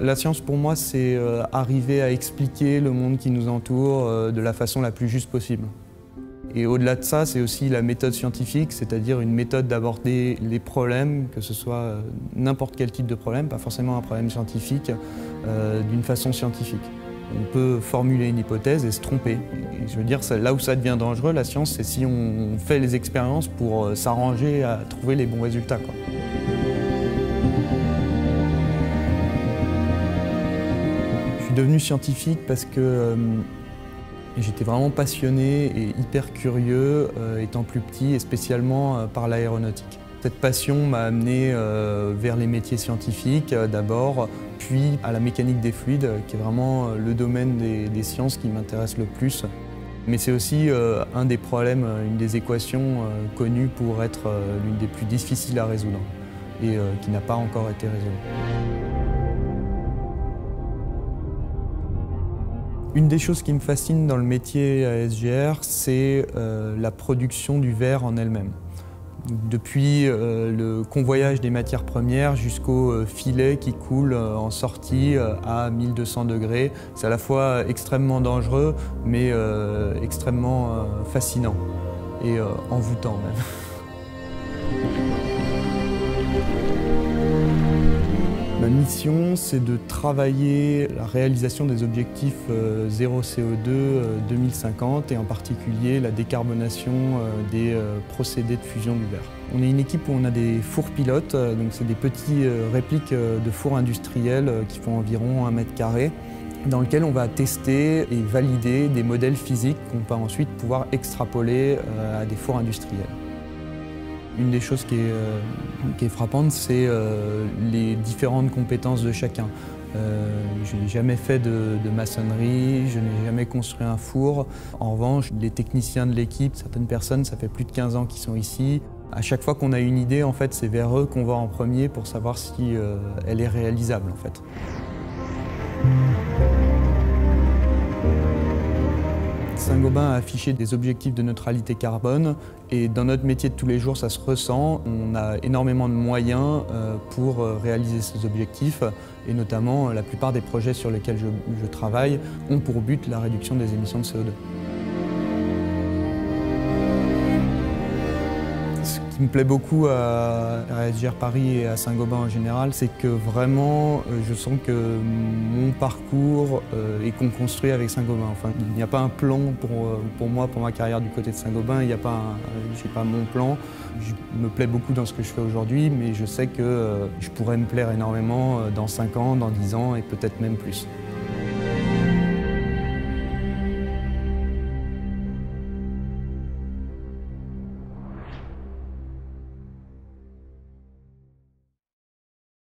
La science pour moi c'est arriver à expliquer le monde qui nous entoure de la façon la plus juste possible. Et au-delà de ça, c'est aussi la méthode scientifique, c'est-à-dire une méthode d'aborder les problèmes, que ce soit n'importe quel type de problème, pas forcément un problème scientifique, d'une façon scientifique. On peut formuler une hypothèse et se tromper. Et je veux dire, là où ça devient dangereux, la science, c'est si on fait les expériences pour s'arranger à trouver les bons résultats, quoi. Je suis devenu scientifique parce que j'étais vraiment passionné et hyper curieux étant plus petit et spécialement par l'aéronautique. Cette passion m'a amené vers les métiers scientifiques d'abord, puis à la mécanique des fluides qui est vraiment le domaine des sciences qui m'intéresse le plus. Mais c'est aussi un des problèmes, une des équations connues pour être l'une des plus difficiles à résoudre et qui n'a pas encore été résolue. Une des choses qui me fascine dans le métier à SGR, c'est la production du verre en elle-même. Depuis le convoyage des matières premières jusqu'au filet qui coule en sortie à 1200 degrés. C'est à la fois extrêmement dangereux, mais extrêmement fascinant et envoûtant même. Ma mission, c'est de travailler la réalisation des objectifs zéro CO2 2050 et en particulier la décarbonation des procédés de fusion du verre. On est une équipe où on a des fours pilotes, donc c'est des petits répliques de fours industriels qui font environ 1 mètre carré, dans lequel on va tester et valider des modèles physiques qu'on peut ensuite pouvoir extrapoler à des fours industriels. Une des choses qui est frappante, c'est les différentes compétences de chacun. Je n'ai jamais fait de maçonnerie, je n'ai jamais construit un four. En revanche, les techniciens de l'équipe, certaines personnes, ça fait plus de 15 ans qu'ils sont ici. À chaque fois qu'on a une idée, en fait, c'est vers eux qu'on va en premier pour savoir si elle est réalisable, en fait. Saint-Gobain a affiché des objectifs de neutralité carbone et dans notre métier de tous les jours, ça se ressent. On a énormément de moyens pour réaliser ces objectifs et notamment la plupart des projets sur lesquels je travaille ont pour but la réduction des émissions de CO2. Ce qui me plaît beaucoup à SGR Paris et à Saint-Gobain en général, c'est que vraiment, je sens que mon parcours est construit avec Saint-Gobain. Enfin, il n'y a pas un plan pour moi, pour ma carrière du côté de Saint-Gobain. Il n'y a pas, j'ai pas mon plan. Je me plais beaucoup dans ce que je fais aujourd'hui, mais je sais que je pourrais me plaire énormément dans 5 ans, dans 10 ans et peut-être même plus.